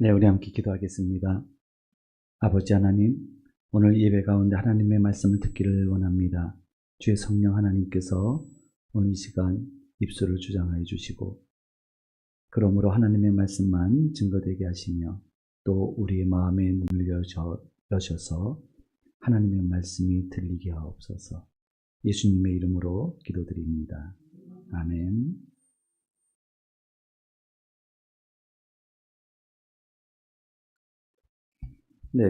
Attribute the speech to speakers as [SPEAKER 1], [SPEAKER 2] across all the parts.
[SPEAKER 1] 네, 우리 함께 기도하겠습니다. 아버지 하나님, 오늘 예배 가운데 하나님의 말씀을 듣기를 원합니다. 주의 성령 하나님께서 오늘 이 시간 입술을 주장하여 주시고, 그러므로 하나님의 말씀만 증거되게 하시며, 또 우리의 마음의 눈을 여셔서 하나님의 말씀이 들리게 하옵소서. 예수님의 이름으로 기도드립니다. 아멘. 네,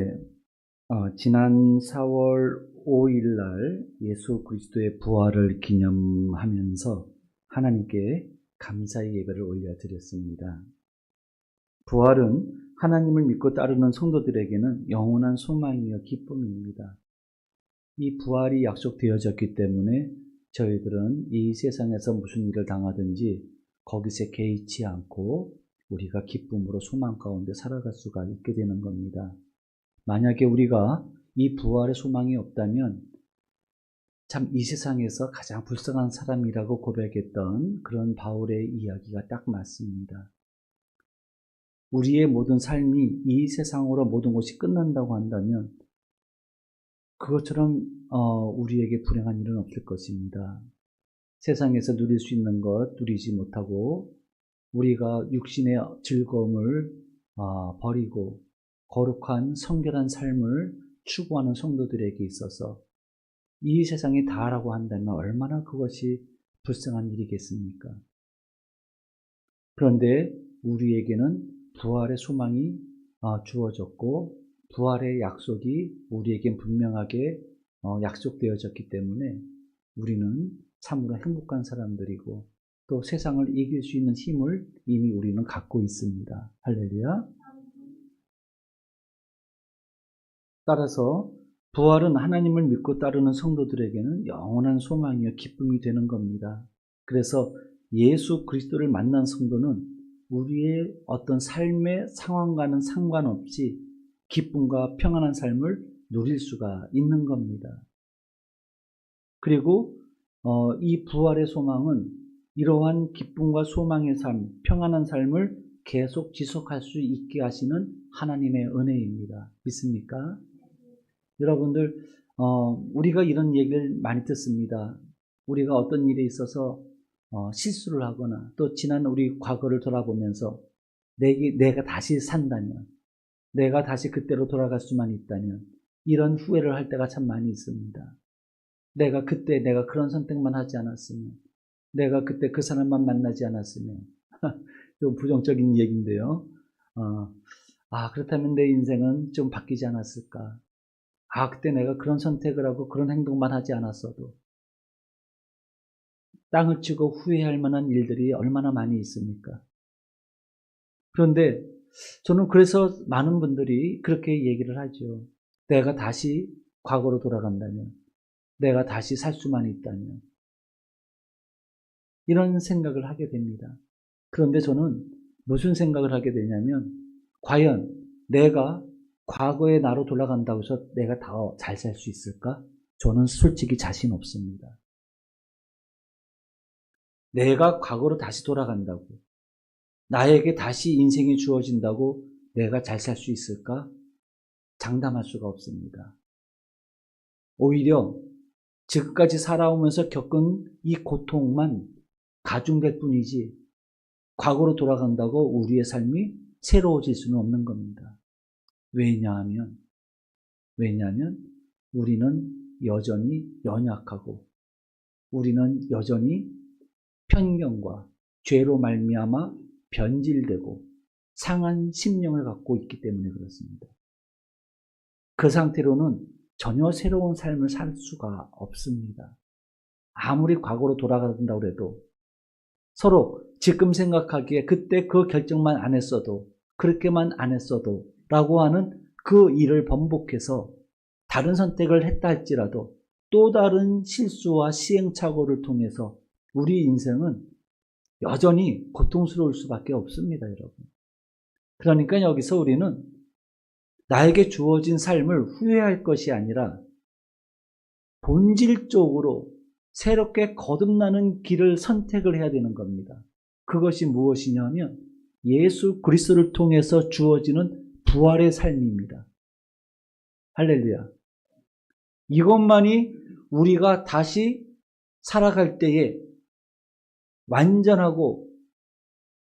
[SPEAKER 1] 지난 4월 5일 날 예수 그리스도의 부활을 기념하면서 하나님께 감사의 예배를 올려드렸습니다. 부활은 하나님을 믿고 따르는 성도들에게는 영원한 소망이요 기쁨입니다. 이 부활이 약속되어졌기 때문에 저희들은 이 세상에서 무슨 일을 당하든지 거기서 개의치 않고 우리가 기쁨으로 소망 가운데 살아갈 수가 있게 되는 겁니다. 만약에 우리가 이 부활의 소망이 없다면 참 이 세상에서 가장 불쌍한 사람이라고 고백했던 그런 바울의 이야기가 딱 맞습니다. 우리의 모든 삶이 이 세상으로 모든 것이 끝난다고 한다면 그것처럼 우리에게 불행한 일은 없을 것입니다. 세상에서 누릴 수 있는 것 누리지 못하고 우리가 육신의 즐거움을 버리고 거룩한 성결한 삶을 추구하는 성도들에게 있어서 이 세상이 다라고 한다면 얼마나 그것이 불쌍한 일이겠습니까? 그런데 우리에게는 부활의 소망이 주어졌고 부활의 약속이 우리에겐 분명하게 약속되어졌기 때문에 우리는 참으로 행복한 사람들이고 또 세상을 이길 수 있는 힘을 이미 우리는 갖고 있습니다. 할렐루야. 따라서 부활은 하나님을 믿고 따르는 성도들에게는 영원한 소망이요 기쁨이 되는 겁니다. 그래서 예수 그리스도를 만난 성도는 우리의 어떤 삶의 상황과는 상관없이 기쁨과 평안한 삶을 누릴 수가 있는 겁니다. 그리고 이 부활의 소망은 이러한 기쁨과 소망의 삶, 평안한 삶을 계속 지속할 수 있게 하시는 하나님의 은혜입니다. 믿습니까? 여러분들 우리가 이런 얘기를 많이 듣습니다. 우리가 어떤 일에 있어서 실수를 하거나 또 지난 우리 과거를 돌아보면서 내가 다시 산다면, 내가 다시 그때로 돌아갈 수만 있다면 이런 후회를 할 때가 참 많이 있습니다. 내가 그때 내가 그런 선택만 하지 않았으면, 내가 그때 그 사람만 만나지 않았으면 좀 부정적인 얘기인데요. 그렇다면 내 인생은 좀 바뀌지 않았을까? 그때 내가 그런 선택을 하고 그런 행동만 하지 않았어도 땅을 치고 후회할 만한 일들이 얼마나 많이 있습니까? 그런데 저는 그래서 많은 분들이 그렇게 얘기를 하죠. 내가 다시 과거로 돌아간다면, 내가 다시 살 수만 있다면 이런 생각을 하게 됩니다. 그런데 저는 무슨 생각을 하게 되냐면 과연 내가 과거의 나로 돌아간다고 해서 내가 더 잘 살 수 있을까? 저는 솔직히 자신 없습니다. 내가 과거로 다시 돌아간다고, 나에게 다시 인생이 주어진다고 내가 잘 살 수 있을까? 장담할 수가 없습니다. 오히려 지금까지 살아오면서 겪은 이 고통만 가중될 뿐이지 과거로 돌아간다고 우리의 삶이 새로워질 수는 없는 겁니다. 왜냐하면 우리는 여전히 연약하고 우리는 여전히 편견과 죄로 말미암아 변질되고 상한 심령을 갖고 있기 때문에 그렇습니다. 그 상태로는 전혀 새로운 삶을 살 수가 없습니다. 아무리 과거로 돌아간다고 해도 서로 지금 생각하기에 그때 그 결정만 안 했어도, 그렇게만 안 했어도 라고 하는 그 일을 번복해서 다른 선택을 했다 할지라도 또 다른 실수와 시행착오를 통해서 우리 인생은 여전히 고통스러울 수밖에 없습니다, 여러분. 그러니까 여기서 우리는 나에게 주어진 삶을 후회할 것이 아니라 본질적으로 새롭게 거듭나는 길을 선택을 해야 되는 겁니다. 그것이 무엇이냐면 예수 그리스도를 통해서 주어지는 부활의 삶입니다. 할렐루야. 이것만이 우리가 다시 살아갈 때에 완전하고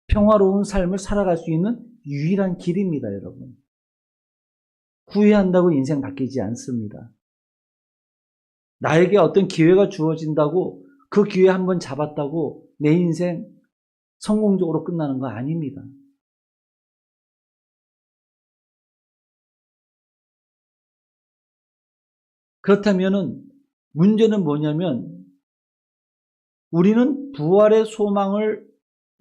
[SPEAKER 1] 평화로운 삶을 살아갈 수 있는 유일한 길입니다, 여러분. 후회한다고 인생 바뀌지 않습니다. 나에게 어떤 기회가 주어진다고 그 기회 한번 잡았다고 내 인생 성공적으로 끝나는 거 아닙니다. 그렇다면은 문제는 뭐냐면 우리는 부활의 소망을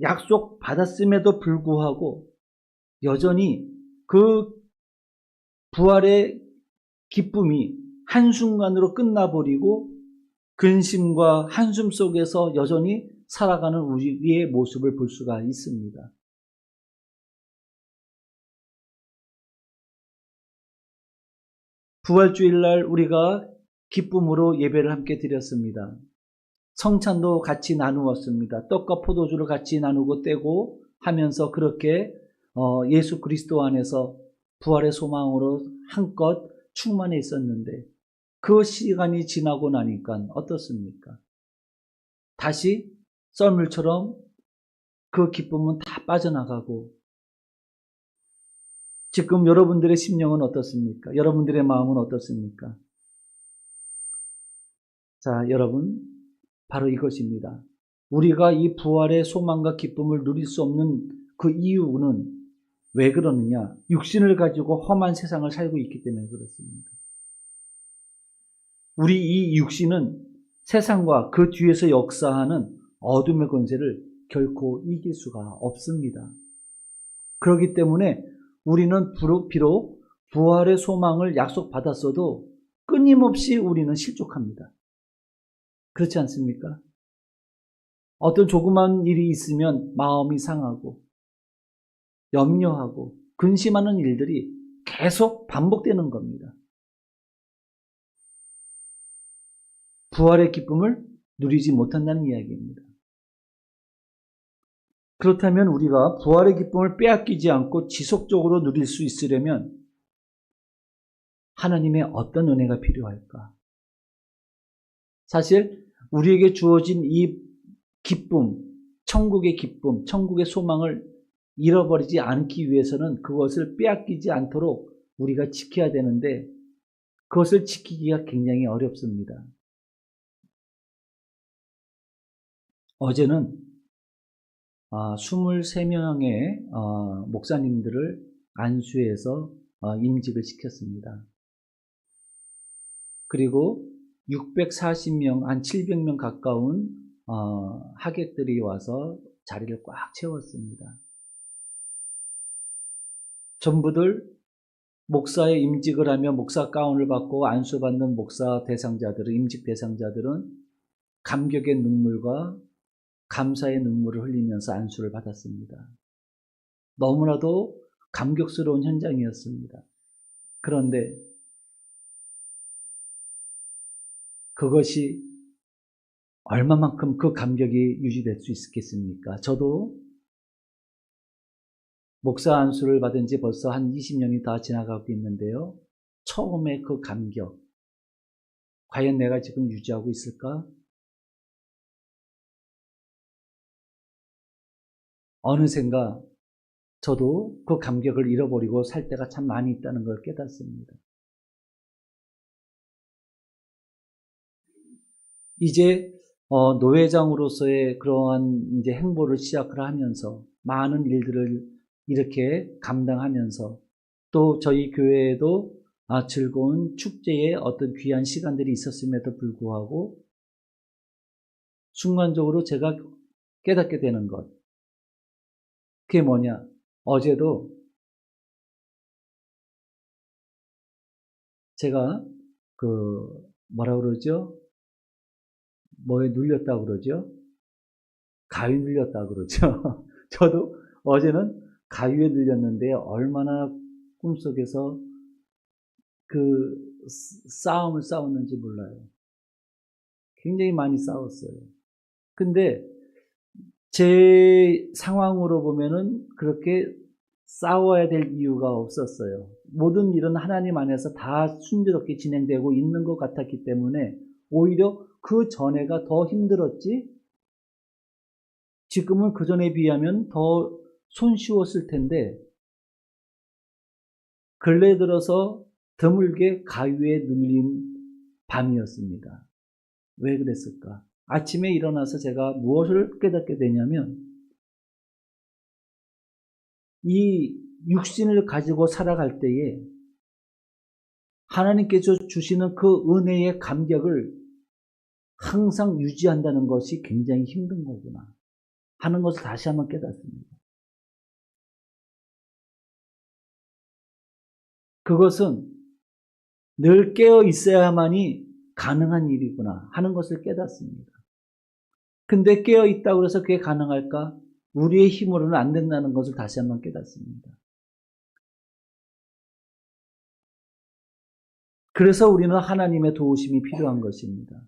[SPEAKER 1] 약속받았음에도 불구하고 여전히 그 부활의 기쁨이 한순간으로 끝나버리고 근심과 한숨 속에서 여전히 살아가는 우리의 모습을 볼 수가 있습니다. 부활주일날 우리가 기쁨으로 예배를 함께 드렸습니다. 성찬도 같이 나누었습니다. 떡과 포도주를 같이 나누고 떼고 하면서 그렇게 예수 그리스도 안에서 부활의 소망으로 한껏 충만해 있었는데 그 시간이 지나고 나니까 어떻습니까? 다시 썰물처럼 그 기쁨은 다 빠져나가고 지금 여러분들의 심령은 어떻습니까? 여러분들의 마음은 어떻습니까? 자, 여러분, 바로 이것입니다. 우리가 이 부활의 소망과 기쁨을 누릴 수 없는 그 이유는 왜 그러느냐? 육신을 가지고 험한 세상을 살고 있기 때문에 그렇습니다. 우리 이 육신은 세상과 그 뒤에서 역사하는 어둠의 권세를 결코 이길 수가 없습니다. 그렇기 때문에 우리는 비록 부활의 소망을 약속받았어도 끊임없이 우리는 실족합니다. 그렇지 않습니까? 어떤 조그만 일이 있으면 마음이 상하고 염려하고 근심하는 일들이 계속 반복되는 겁니다. 부활의 기쁨을 누리지 못한다는 이야기입니다. 그렇다면 우리가 부활의 기쁨을 빼앗기지 않고 지속적으로 누릴 수 있으려면 하나님의 어떤 은혜가 필요할까? 사실 우리에게 주어진 이 기쁨, 천국의 기쁨, 천국의 소망을 잃어버리지 않기 위해서는 그것을 빼앗기지 않도록 우리가 지켜야 되는데 그것을 지키기가 굉장히 어렵습니다. 어제는 23명의 목사님들을 안수해서 임직을 시켰습니다. 그리고 640명, 한 700명 가까운 하객들이 와서 자리를 꽉 채웠습니다. 전부들 목사의 임직을 하며 목사 가운을 받고 안수받는 목사 대상자들은, 임직 대상자들은 감격의 눈물과 감사의 눈물을 흘리면서 안수를 받았습니다. 너무나도 감격스러운 현장이었습니다. 그런데 그것이 얼마만큼 그 감격이 유지될 수 있겠습니까? 저도 목사 안수를 받은 지 벌써 한 20년이 다 지나가고 있는데요. 처음에 그 감격, 과연 내가 지금 유지하고 있을까? 어느샌가 저도 그 감격을 잃어버리고 살 때가 참 많이 있다는 걸 깨닫습니다. 이제 노회장으로서의 그러한 이제 행보를 시작을 하면서 많은 일들을 이렇게 감당하면서 또 저희 교회에도 즐거운 축제의 어떤 귀한 시간들이 있었음에도 불구하고 순간적으로 제가 깨닫게 되는 것, 그게 뭐냐? 어제도 제가 뭐라 그러죠? 뭐에 눌렸다고 그러죠? 가위 눌렸다고 그러죠? 저도 어제는 가위에 눌렸는데 얼마나 꿈속에서 그 싸움을 싸웠는지 몰라요. 굉장히 많이 싸웠어요. 근데 제 상황으로 보면은 그렇게 싸워야 될 이유가 없었어요. 모든 일은 하나님 안에서 다 순조롭게 진행되고 있는 것 같았기 때문에 오히려 그 전에가 더 힘들었지, 지금은 그 전에 비하면 더 손쉬웠을 텐데, 근래 들어서 드물게 가위에 눌린 밤이었습니다. 왜 그랬을까? 아침에 일어나서 제가 무엇을 깨닫게 되냐면, 이 육신을 가지고 살아갈 때에 하나님께서 주시는 그 은혜의 감격을 항상 유지한다는 것이 굉장히 힘든 거구나 하는 것을 다시 한번 깨닫습니다. 그것은 늘 깨어 있어야만이 가능한 일이구나 하는 것을 깨닫습니다. 근데 깨어 있다고 해서 그게 가능할까? 우리의 힘으로는 안 된다는 것을 다시 한번 깨닫습니다. 그래서 우리는 하나님의 도우심이 필요한 것입니다.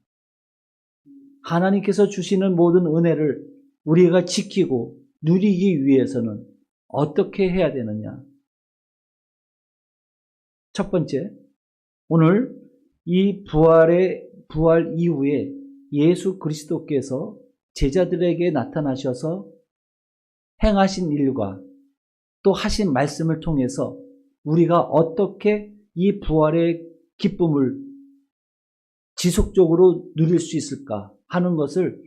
[SPEAKER 1] 하나님께서 주시는 모든 은혜를 우리가 지키고 누리기 위해서는 어떻게 해야 되느냐? 첫 번째, 오늘 이 부활 이후에 예수 그리스도께서 제자들에게 나타나셔서 행하신 일과 또 하신 말씀을 통해서 우리가 어떻게 이 부활의 기쁨을 지속적으로 누릴 수 있을까 하는 것을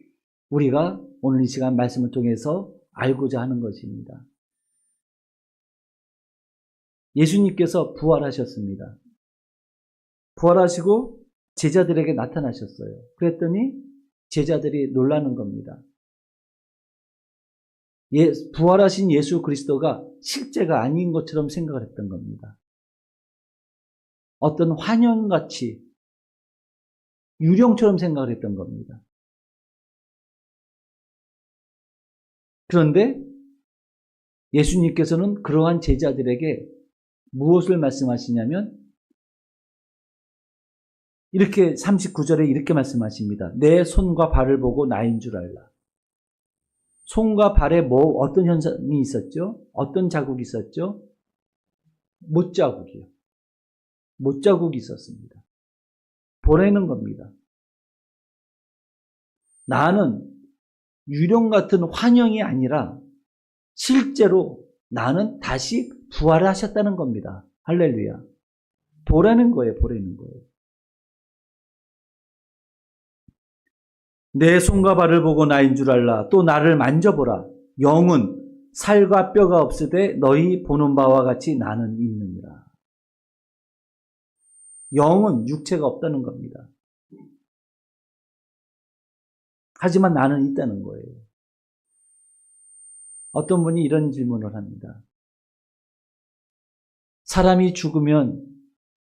[SPEAKER 1] 우리가 오늘 이 시간 말씀을 통해서 알고자 하는 것입니다. 예수님께서 부활하셨습니다. 부활하시고 제자들에게 나타나셨어요. 그랬더니 제자들이 놀라는 겁니다. 부활하신 예수 그리스도가 실제가 아닌 것처럼 생각을 했던 겁니다. 어떤 환영같이 유령처럼 생각을 했던 겁니다. 그런데 예수님께서는 그러한 제자들에게 무엇을 말씀하시냐면 이렇게 39절에 이렇게 말씀하십니다. 내 손과 발을 보고 나인 줄 알라. 손과 발에 어떤 현상이 있었죠? 어떤 자국이 있었죠? 못자국이요. 못자국이 있었습니다. 보내는 겁니다. 나는 유령 같은 환영이 아니라 실제로 나는 다시 부활하셨다는 겁니다. 할렐루야. 보라는 거예요. 보라는 거예요. 내 손과 발을 보고 나인 줄 알라. 또 나를 만져보라. 영은 살과 뼈가 없으되 너희 보는 바와 같이 나는 있느니라. 영은 육체가 없다는 겁니다. 하지만 나는 있다는 거예요. 어떤 분이 이런 질문을 합니다. 사람이 죽으면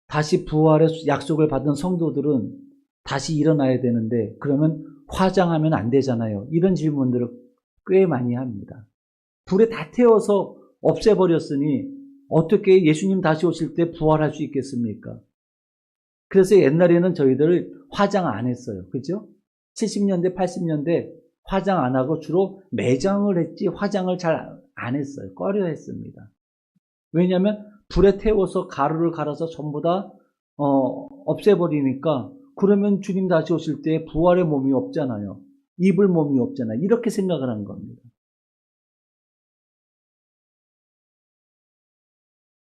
[SPEAKER 1] 다시 부활의 약속을 받은 성도들은 다시 일어나야 되는데 그러면 화장하면 안 되잖아요. 이런 질문들을 꽤 많이 합니다. 불에 다 태워서 없애버렸으니 어떻게 예수님 다시 오실 때 부활할 수 있겠습니까? 그래서 옛날에는 저희들 화장 안 했어요. 그죠? 70년대, 80년대 화장 안 하고 주로 매장을 했지 화장을 잘 안 했어요. 꺼려 했습니다. 왜냐하면 불에 태워서 가루를 갈아서 전부 다 없애버리니까 그러면 주님 다시 오실 때 부활의 몸이 없잖아요. 입을 몸이 없잖아요. 이렇게 생각을 한 겁니다.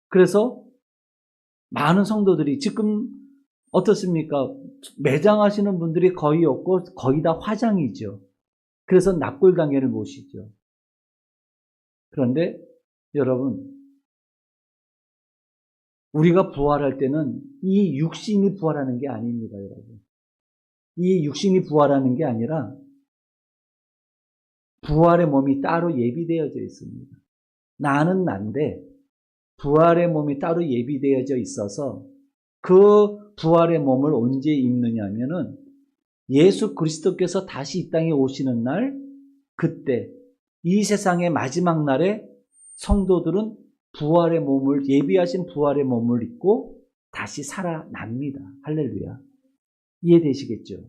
[SPEAKER 1] 그래서 많은 성도들이 지금 어떻습니까? 매장하시는 분들이 거의 없고 거의 다 화장이죠. 그래서 납골당해를 모시죠. 그런데 여러분, 우리가 부활할 때는 이 육신이 부활하는 게 아닙니다, 여러분. 이 육신이 부활하는 게 아니라 부활의 몸이 따로 예비되어져 있습니다. 나는 난데 부활의 몸이 따로 예비되어져 있어서 그 부활의 몸을 언제 입느냐 하면은 예수 그리스도께서 다시 이 땅에 오시는 날, 그때 이 세상의 마지막 날에 성도들은 부활의 몸을, 예비하신 부활의 몸을 입고 다시 살아납니다. 할렐루야. 이해되시겠죠?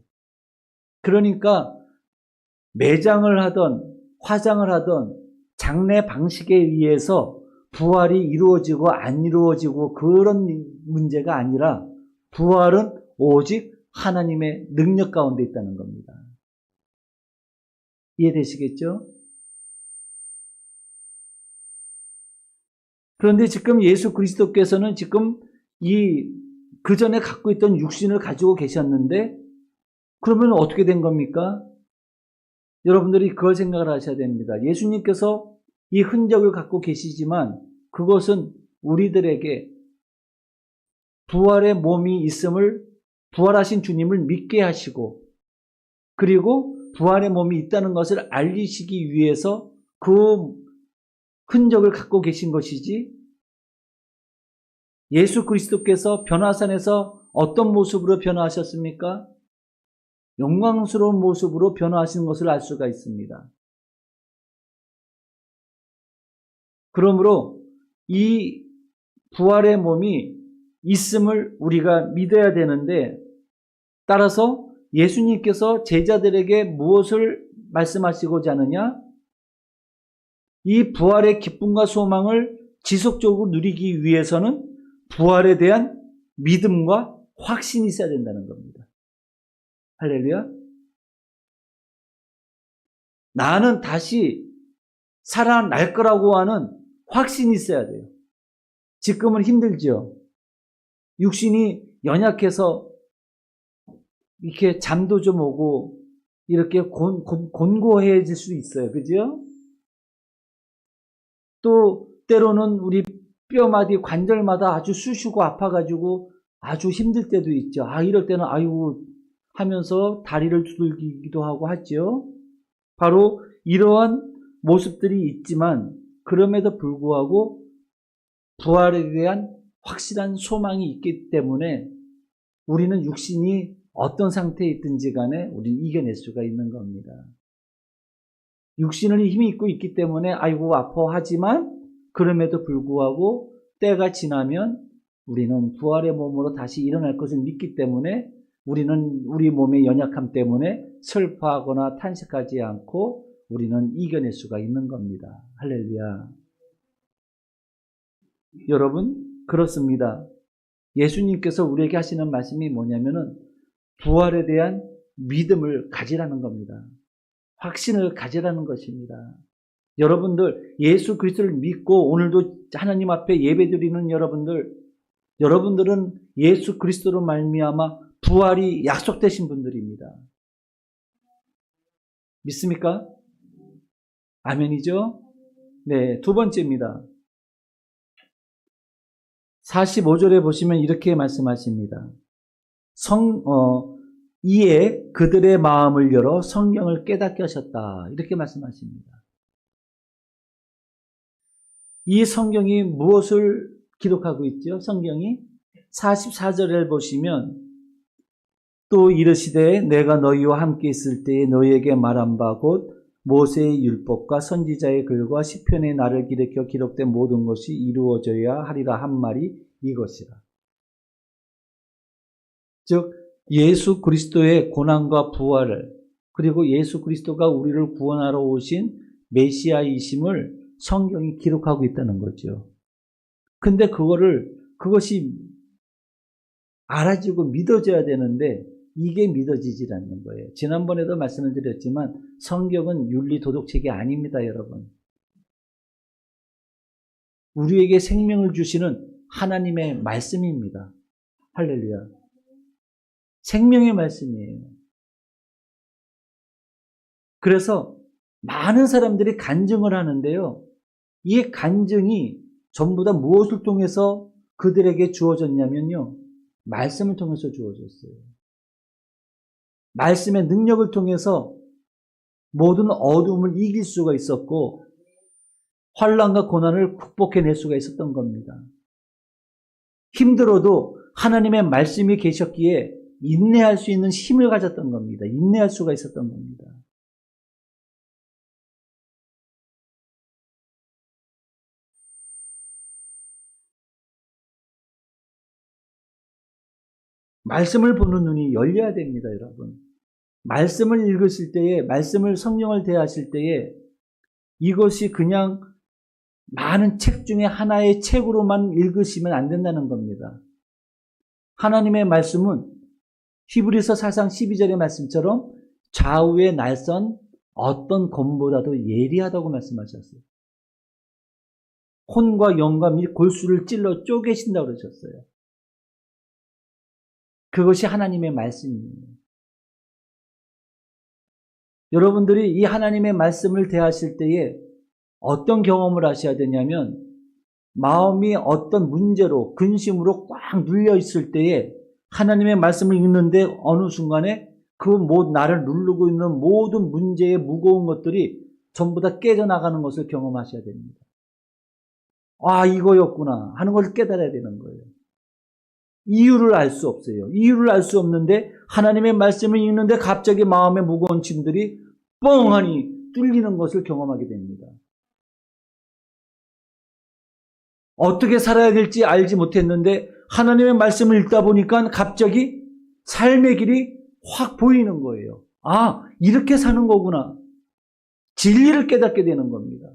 [SPEAKER 1] 그러니까 매장을 하던 화장을 하던 장례 방식에 의해서 부활이 이루어지고 안 이루어지고 그런 문제가 아니라 부활은 오직 하나님의 능력 가운데 있다는 겁니다. 이해되시겠죠? 그런데 지금 예수 그리스도께서는 지금 그 전에 갖고 있던 육신을 가지고 계셨는데 그러면 어떻게 된 겁니까? 여러분들이 그걸 생각을 하셔야 됩니다. 예수님께서 이 흔적을 갖고 계시지만 그것은 우리들에게 부활의 몸이 있음을, 부활하신 주님을 믿게 하시고 그리고 부활의 몸이 있다는 것을 알리시기 위해서 그 흔적을 갖고 계신 것이지, 예수 그리스도께서 변화산에서 어떤 모습으로 변화하셨습니까? 영광스러운 모습으로 변화하시는 것을 알 수가 있습니다. 그러므로 이 부활의 몸이 있음을 우리가 믿어야 되는데, 따라서 예수님께서 제자들에게 무엇을 말씀하시고자 하느냐? 이 부활의 기쁨과 소망을 지속적으로 누리기 위해서는 부활에 대한 믿음과 확신이 있어야 된다는 겁니다. 할렐루야. 나는 다시 살아날 거라고 하는 확신이 있어야 돼요. 지금은 힘들죠. 육신이 연약해서 이렇게 잠도 좀 오고 이렇게 곤고해질 수 있어요. 그죠? 또 때로는 우리 뼈마디 관절마다 아주 쑤시고 아파가지고 아주 힘들 때도 있죠. 이럴 때는 아이고 하면서 다리를 두들기기도 하고 하죠. 바로 이러한 모습들이 있지만 그럼에도 불구하고 부활에 대한 확실한 소망이 있기 때문에 우리는 육신이 어떤 상태에 있든지 간에 우리는 이겨낼 수가 있는 겁니다. 육신을 힘이 있고 있기 때문에 아이고 아파하지만 그럼에도 불구하고 때가 지나면 우리는 부활의 몸으로 다시 일어날 것을 믿기 때문에 우리는 우리 몸의 연약함 때문에 슬퍼하거나 탄식하지 않고 우리는 이겨낼 수가 있는 겁니다. 할렐루야. 여러분, 그렇습니다. 예수님께서 우리에게 하시는 말씀이 뭐냐면은 부활에 대한 믿음을 가지라는 겁니다. 확신을 가지라는 것입니다. 여러분들 예수 그리스도를 믿고 오늘도 하나님 앞에 예배드리는 여러분들은 예수 그리스도로 말미암아 부활이 약속되신 분들입니다. 믿습니까? 아멘이죠? 네, 두 번째입니다. 45절에 보시면 이렇게 말씀하십니다. 이에 그들의 마음을 열어 성경을 깨닫게 하셨다. 이렇게 말씀하십니다. 이 성경이 무엇을 기록하고 있죠? 성경이 44절을 보시면 또 이르시되 내가 너희와 함께 있을 때에 너희에게 말한 바 곧 모세의 율법과 선지자의 글과 시편의 나를 일으켜 기록된 모든 것이 이루어져야 하리라 한 말이 이것이라. 즉 예수 그리스도의 고난과 부활을, 그리고 예수 그리스도가 우리를 구원하러 오신 메시아이심을 성경이 기록하고 있다는 거죠. 근데 그것이 알아지고 믿어져야 되는데 이게 믿어지질 않는 거예요. 지난번에도 말씀을 드렸지만 성경은 윤리 도덕책이 아닙니다, 여러분. 우리에게 생명을 주시는 하나님의 말씀입니다. 할렐루야. 생명의 말씀이에요. 그래서 많은 사람들이 간증을 하는데요. 이 간증이 전부 다 무엇을 통해서 그들에게 주어졌냐면요. 말씀을 통해서 주어졌어요. 말씀의 능력을 통해서 모든 어둠을 이길 수가 있었고 환난과 고난을 극복해낼 수가 있었던 겁니다. 힘들어도 하나님의 말씀이 계셨기에 인내할 수 있는 힘을 가졌던 겁니다. 인내할 수가 있었던 겁니다. 말씀을 보는 눈이 열려야 됩니다, 여러분. 말씀을 읽으실 때에, 말씀을 성령을 대하실 때에 이것이 그냥 많은 책 중에 하나의 책으로만 읽으시면 안 된다는 겁니다. 하나님의 말씀은 히브리서 4장 12절의 말씀처럼 좌우의 날선 어떤 검보다도 예리하다고 말씀하셨어요. 혼과 영과 및 골수를 찔러 쪼개신다고 그러셨어요. 그것이 하나님의 말씀이에요. 여러분들이 이 하나님의 말씀을 대하실 때에 어떤 경험을 하셔야 되냐면, 마음이 어떤 문제로 근심으로 꽉 눌려 있을 때에 하나님의 말씀을 읽는데 어느 순간에 그 나를 누르고 있는 모든 문제의 무거운 것들이 전부 다 깨져나가는 것을 경험하셔야 됩니다. 아, 이거였구나 하는 걸 깨달아야 되는 거예요. 이유를 알 수 없어요. 이유를 알 수 없는데 하나님의 말씀을 읽는데 갑자기 마음의 무거운 짐들이 뻥하니 뚫리는 것을 경험하게 됩니다. 어떻게 살아야 될지 알지 못했는데 하나님의 말씀을 읽다 보니까 갑자기 삶의 길이 확 보이는 거예요. 아, 이렇게 사는 거구나. 진리를 깨닫게 되는 겁니다.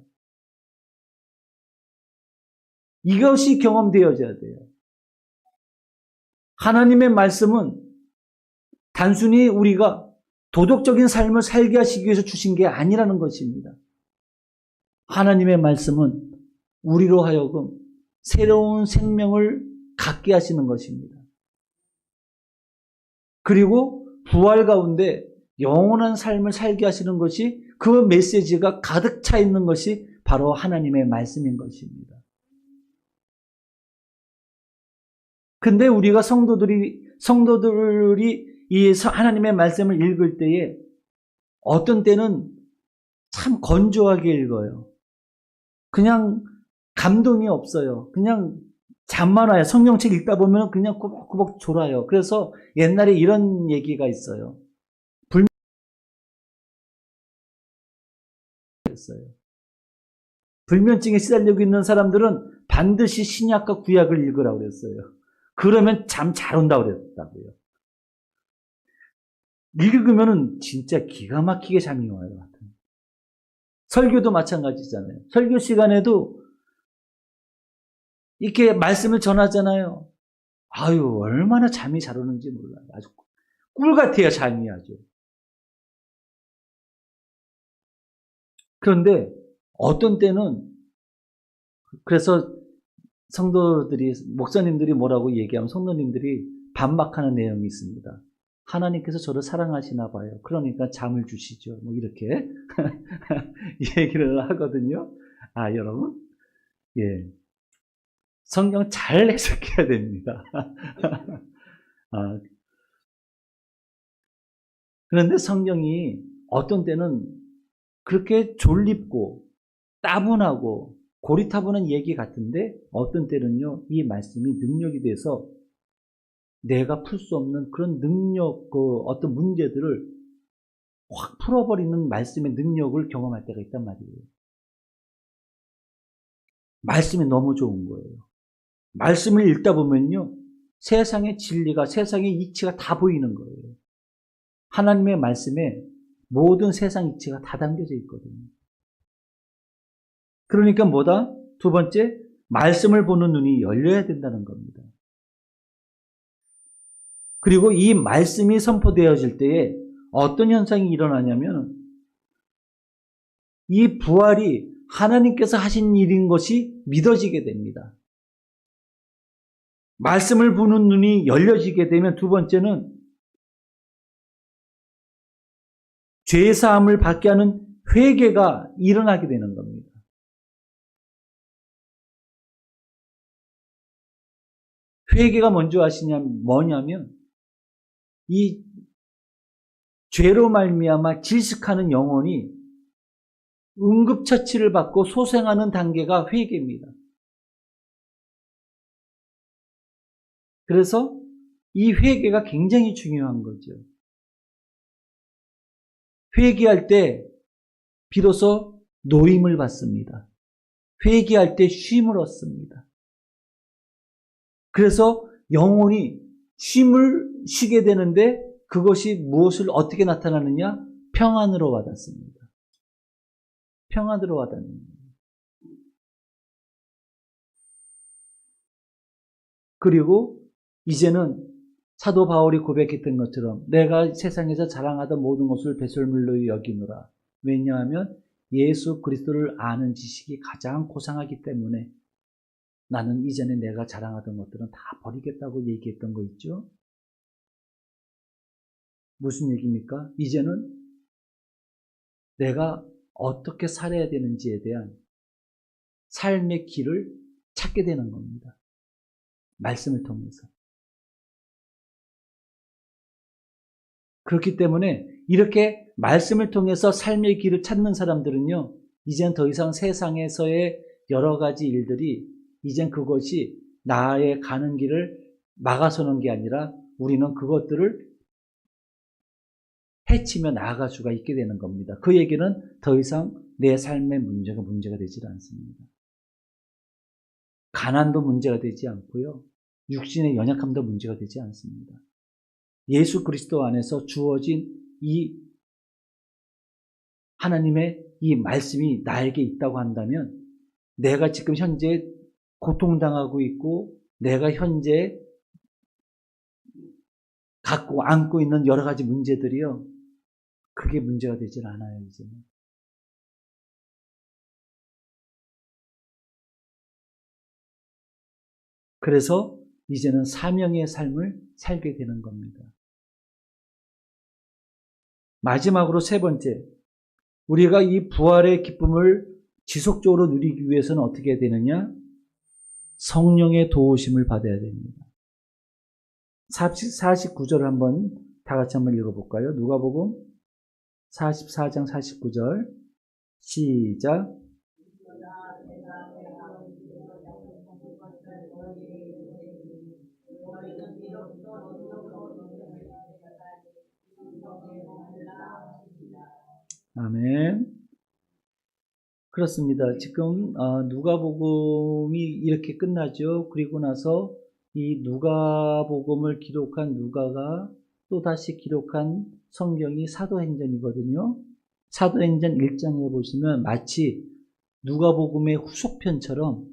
[SPEAKER 1] 이것이 경험되어져야 돼요. 하나님의 말씀은 단순히 우리가 도덕적인 삶을 살게 하시기 위해서 주신 게 아니라는 것입니다. 하나님의 말씀은 우리로 하여금 새로운 생명을 갖게 하시는 것입니다. 그리고 부활 가운데 영원한 삶을 살게 하시는 것이, 그 메시지가 가득 차 있는 것이 바로 하나님의 말씀인 것입니다. 근데 우리가 성도들이 이 하나님의 말씀을 읽을 때에 어떤 때는 참 건조하게 읽어요. 그냥 감동이 없어요. 그냥 잠만 와요. 성경책 읽다 보면 그냥 꾸벅꾸벅 졸아요. 그래서 옛날에 이런 얘기가 있어요. 불면증에 시달리고 있는 사람들은 반드시 신약과 구약을 읽으라고 그랬어요. 그러면 잠 잘 온다고 그랬다고요. 읽으면은 진짜 기가 막히게 잠이 와요. 설교도 마찬가지잖아요. 설교 시간에도 이렇게 말씀을 전하잖아요. 아유, 얼마나 잠이 잘 오는지 몰라요. 아주 꿀 같아요, 잠이 아주. 그런데 어떤 때는, 그래서 목사님들이 뭐라고 얘기하면 성도님들이 반박하는 내용이 있습니다. 하나님께서 저를 사랑하시나 봐요. 그러니까 잠을 주시죠. 뭐 이렇게 얘기를 하거든요. 아, 여러분, 예, 성경 잘 해석해야 됩니다. 그런데 성경이 어떤 때는 그렇게 졸립고 따분하고 고리타분한 얘기 같은데, 어떤 때는요, 이 말씀이 능력이 돼서 내가 풀 수 없는 그런 능력, 어떤 문제들을 확 풀어버리는 말씀의 능력을 경험할 때가 있단 말이에요. 말씀이 너무 좋은 거예요. 말씀을 읽다 보면요, 세상의 진리가, 세상의 이치가 다 보이는 거예요. 하나님의 말씀에 모든 세상 이치가 다 담겨져 있거든요. 그러니까 뭐다? 두 번째, 말씀을 보는 눈이 열려야 된다는 겁니다. 그리고 이 말씀이 선포되어질 때에 어떤 현상이 일어나냐면, 이 부활이 하나님께서 하신 일인 것이 믿어지게 됩니다. 말씀을 보는 눈이 열려지게 되면 두 번째는 죄사함을 받게 하는 회개가 일어나게 되는 겁니다. 회개가 먼저 뭐냐면, 이 죄로 말미암아 질식하는 영혼이 응급처치를 받고 소생하는 단계가 회개입니다. 그래서 이 회개가 굉장히 중요한 거죠. 회개할 때 비로소 노임을 받습니다. 회개할 때 쉼을 얻습니다. 그래서 영혼이 쉼을 쉬게 되는데, 그것이 무엇을 어떻게 나타나느냐? 평안으로 와닿습니다. 평안으로 하다는 거예요. 그리고 이제는 사도 바울이 고백했던 것처럼 내가 세상에서 자랑하던 모든 것을 배설물로 여기노라. 왜냐하면 예수 그리스도를 아는 지식이 가장 고상하기 때문에 나는 이전에 내가 자랑하던 것들은 다 버리겠다고 얘기했던 거 있죠. 무슨 얘기입니까? 이제는 내가 어떻게 살아야 되는지에 대한 삶의 길을 찾게 되는 겁니다. 말씀을 통해서. 그렇기 때문에 이렇게 말씀을 통해서 삶의 길을 찾는 사람들은요, 이젠 더 이상 세상에서의 여러 가지 일들이 이젠 그것이 나의 가는 길을 막아서는 게 아니라 우리는 그것들을 해치며 나아갈 수가 있게 되는 겁니다. 그 얘기는 더 이상 내 삶의 문제가 되질 않습니다. 가난도 문제가 되지 않고요. 육신의 연약함도 문제가 되지 않습니다. 예수 그리스도 안에서 주어진 이 하나님의 이 말씀이 나에게 있다고 한다면 내가 지금 현재 고통당하고 있고 내가 현재 갖고 안고 있는 여러 가지 문제들이요. 그게 문제가 되질 않아요, 이제는. 그래서 이제는 사명의 삶을 살게 되는 겁니다. 마지막으로 세 번째, 우리가 이 부활의 기쁨을 지속적으로 누리기 위해서는 어떻게 해야 되느냐? 성령의 도우심을 받아야 됩니다. 49절을 한번 다 같이 한번 읽어볼까요? 누가복음 44장 49절 시작. 아멘. 그렇습니다. 지금 누가복음이 이렇게 끝나죠. 그리고 나서 이 누가복음을 기록한 누가가 또 다시 기록한 성경이 사도행전이거든요. 사도행전 1장에 보시면 마치 누가복음의 후속편처럼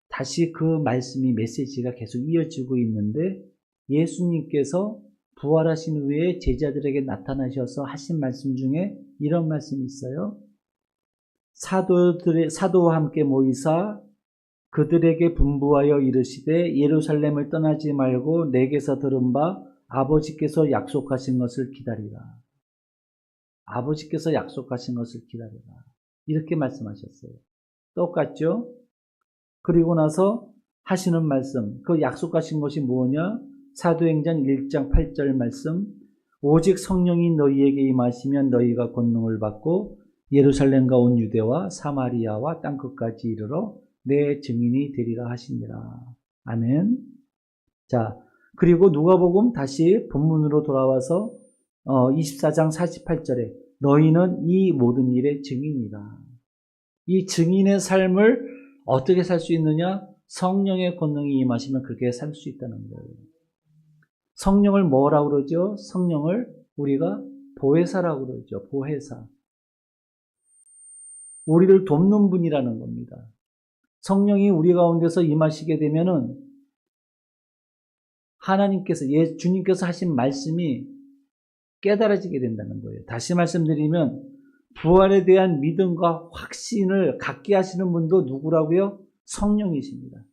[SPEAKER 1] 다시 그 말씀이 메시지가 계속 이어지고 있는데 예수님께서 부활하신 후에 제자들에게 나타나셔서 하신 말씀 중에 이런 말씀이 있어요. 사도와 함께 모이사 그들에게 분부하여 이르시되 예루살렘을 떠나지 말고 내게서 들은 바 아버지께서 약속하신 것을 기다리라. 아버지께서 약속하신 것을 기다리라. 이렇게 말씀하셨어요. 똑같죠? 그리고 나서 하시는 말씀, 그 약속하신 것이 뭐냐? 사도행전 1장 8절 말씀, 오직 성령이 너희에게 임하시면 너희가 권능을 받고 예루살렘과 온 유대와 사마리아와 땅끝까지 이르러 내 증인이 되리라 하시니라. 아멘. 자, 그리고 누가복음 다시 본문으로 돌아와서 24장 48절에 너희는 이 모든 일의 증인이다. 이 증인의 삶을 어떻게 살 수 있느냐? 성령의 권능이 임하시면 그렇게 살 수 있다는 거예요. 성령을 뭐라고 그러죠? 성령을 우리가 보혜사라고 그러죠. 보혜사. 우리를 돕는 분이라는 겁니다. 성령이 우리 가운데서 임하시게 되면은 하나님께서, 주님께서 하신 말씀이 깨달아지게 된다는 거예요. 다시 말씀드리면 부활에 대한 믿음과 확신을 갖게 하시는 분도 누구라고요? 성령이십니다.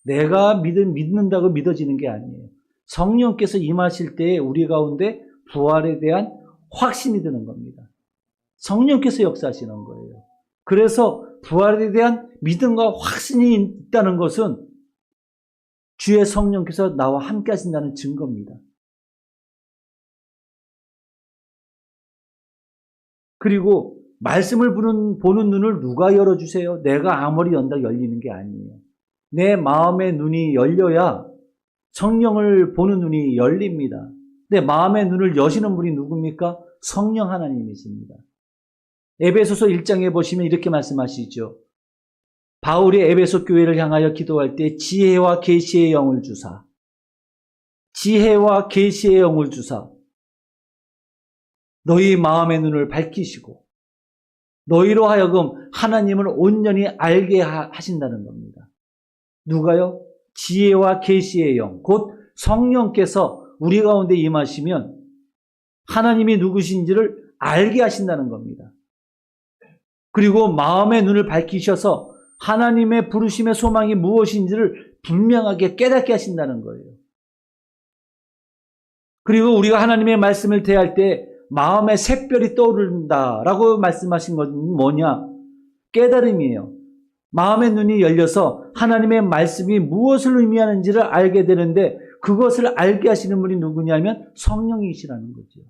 [SPEAKER 1] 내가 믿는다고 믿어지는 게 아니에요. 성령께서 임하실 때에 우리 가운데 부활에 대한 확신이 드는 겁니다. 성령께서 역사하시는 거예요. 그래서 부활에 대한 믿음과 확신이 있다는 것은 주의 성령께서 나와 함께 하신다는 증거입니다. 그리고 말씀을 보는 눈을 누가 열어주세요? 내가 아무리 연다 열리는 게 아니에요. 내 마음의 눈이 열려야 성령을 보는 눈이 열립니다. 내 마음의 눈을 여시는 분이 누굽니까? 성령 하나님이십니다. 에베소서 1장에 보시면 이렇게 말씀하시죠. 바울이 에베소 교회를 향하여 기도할 때 지혜와 계시의 영을 주사, 지혜와 계시의 영을 주사 너희 마음의 눈을 밝히시고 너희로 하여금 하나님을 온전히 알게 하신다는 겁니다. 누가요? 지혜와 계시의 영, 곧 성령께서 우리 가운데 임하시면 하나님이 누구신지를 알게 하신다는 겁니다. 그리고 마음의 눈을 밝히셔서 하나님의 부르심의 소망이 무엇인지를 분명하게 깨닫게 하신다는 거예요. 그리고 우리가 하나님의 말씀을 대할 때 마음의 샛별이 떠오른다라고 말씀하신 건 뭐냐? 깨달음이에요. 마음의 눈이 열려서 하나님의 말씀이 무엇을 의미하는지를 알게 되는데 그것을 알게 하시는 분이 누구냐면 성령이시라는 거죠.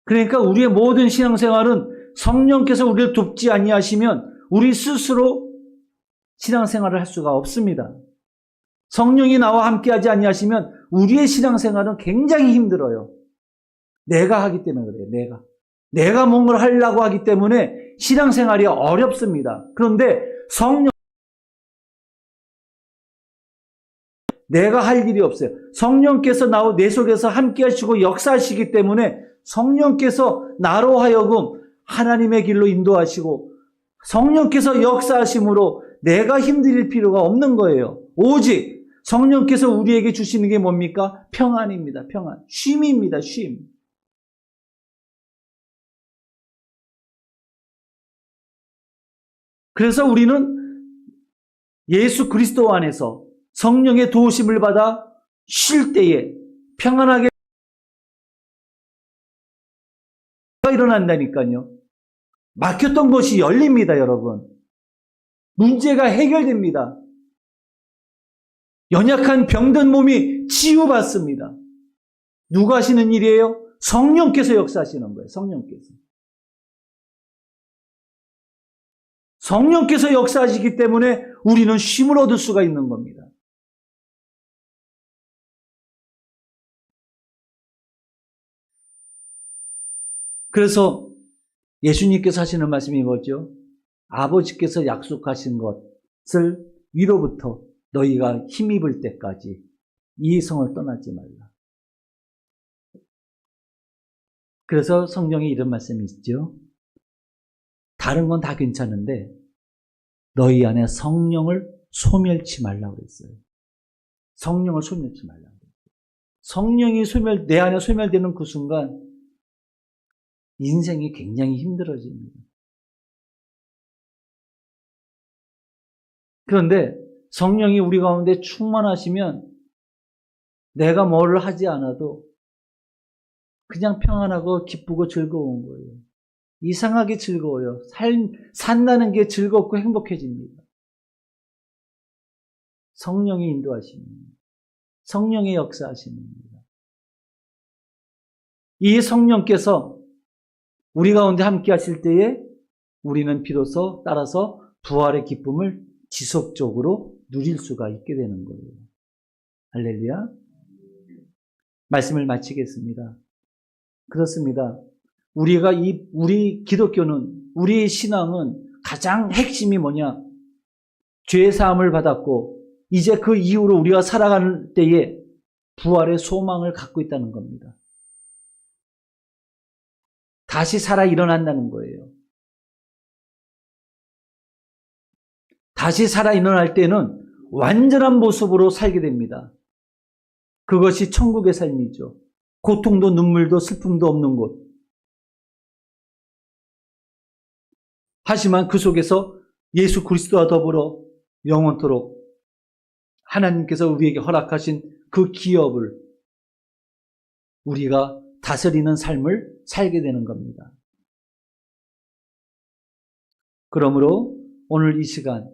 [SPEAKER 1] 그러니까 우리의 모든 신앙생활은 성령께서 우리를 돕지 아니하시면 우리 스스로 신앙생활을 할 수가 없습니다. 성령이 나와 함께하지 아니하시면 우리의 신앙생활은 굉장히 힘들어요. 내가 하기 때문에 그래요. 내가 뭔가를 하려고 하기 때문에 신앙생활이 어렵습니다. 그런데 성령, 내가 할 일이 없어요. 성령께서 내 속에서 함께 하시고 역사하시기 때문에 성령께서 나로 하여금 하나님의 길로 인도하시고 성령께서 역사하심으로 내가 힘들 필요가 없는 거예요. 오직 성령께서 우리에게 주시는 게 뭡니까? 평안입니다. 평안. 쉼입니다. 쉼. 그래서 우리는 예수 그리스도 안에서 성령의 도우심을 받아 쉴 때에 평안하게 일어난다니까요. 막혔던 것이 열립니다, 여러분. 문제가 해결됩니다. 연약한 병든 몸이 치유받습니다. 누가 하시는 일이에요? 성령께서 역사하시는 거예요. 성령께서 역사하시기 때문에 우리는 쉼을 얻을 수가 있는 겁니다. 그래서 예수님께서 하시는 말씀이 뭐죠? 아버지께서 약속하신 것을 위로부터 너희가 힘입을 때까지 이 성을 떠나지 말라. 그래서 성경에 이런 말씀이 있죠. 다른 건 다 괜찮은데 너희 안에 성령을 소멸치 말라고 그랬어요. 성령을 소멸치 말라고 그랬어요. 성령이 내 안에 소멸되는 그 순간 인생이 굉장히 힘들어집니다. 그런데 성령이 우리 가운데 충만하시면 내가 뭘 하지 않아도 그냥 평안하고 기쁘고 즐거운 거예요. 이상하게 즐거워요. 산다는 게 즐겁고 행복해집니다. 성령이 인도하십니다. 성령의 역사하십니다. 이 성령께서 우리 가운데 함께 하실 때에 우리는 비로소 따라서 부활의 기쁨을 지속적으로 누릴 수가 있게 되는 거예요. 할렐루야. 말씀을 마치겠습니다. 그렇습니다. 우리 기독교는, 우리의 신앙은 가장 핵심이 뭐냐? 죄 사함을 받았고, 이제 그 이후로 우리가 살아가는 때에 부활의 소망을 갖고 있다는 겁니다. 다시 살아 일어난다는 거예요. 다시 살아 일어날 때는 완전한 모습으로 살게 됩니다. 그것이 천국의 삶이죠. 고통도 눈물도 슬픔도 없는 곳. 하지만 그 속에서 예수 그리스도와 더불어 영원토록 하나님께서 우리에게 허락하신 그 기업을 우리가 다스리는 삶을 살게 되는 겁니다. 그러므로 오늘 이 시간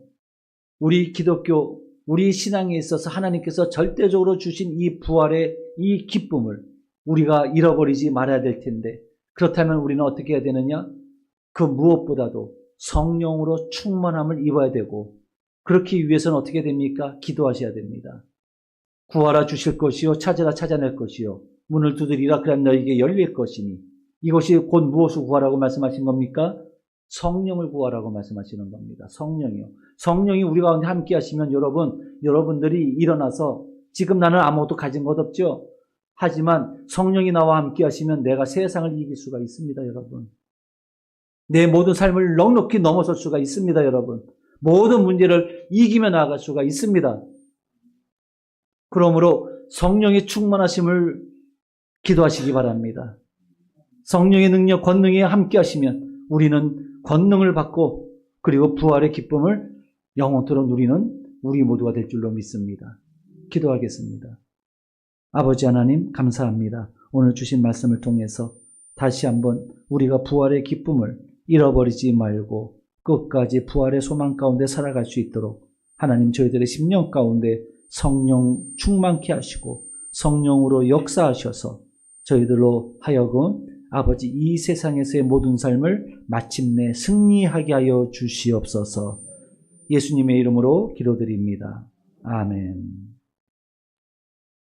[SPEAKER 1] 우리 기독교, 우리 신앙에 있어서 하나님께서 절대적으로 주신 이 부활의 이 기쁨을 우리가 잃어버리지 말아야 될 텐데, 그렇다면 우리는 어떻게 해야 되느냐? 그 무엇보다도 성령으로 충만함을 입어야 되고, 그렇기 위해서는 어떻게 됩니까? 기도하셔야 됩니다. 구하라 주실 것이요 찾으라 찾아낼 것이요 문을 두드리라 그러면 너희에게 열릴 것이니, 이것이 곧 무엇을 구하라고 말씀하신 겁니까? 성령을 구하라고 말씀하시는 겁니다. 성령이요. 성령이 우리 가운데 함께 하시면 여러분들이 일어나서, 지금 나는 아무것도 가진 것 없죠? 하지만 성령이 나와 함께 하시면 내가 세상을 이길 수가 있습니다, 여러분. 내 모든 삶을 넉넉히 넘어설 수가 있습니다, 여러분. 모든 문제를 이기며 나아갈 수가 있습니다. 그러므로 성령의 충만하심을 기도하시기 바랍니다. 성령의 능력, 권능에 함께 하시면 우리는 권능을 받고 그리고 부활의 기쁨을 영원토록 누리는 우리 모두가 될 줄로 믿습니다. 기도하겠습니다. 아버지 하나님 감사합니다. 오늘 주신 말씀을 통해서 다시 한번 우리가 부활의 기쁨을 잃어버리지 말고 끝까지 부활의 소망 가운데 살아갈 수 있도록 하나님 저희들의 심령 가운데 성령 충만케 하시고 성령으로 역사하셔서 저희들로 하여금 아버지 이 세상에서의 모든 삶을 마침내 승리하게 하여 주시옵소서. 예수님의 이름으로 기도드립니다. 아멘.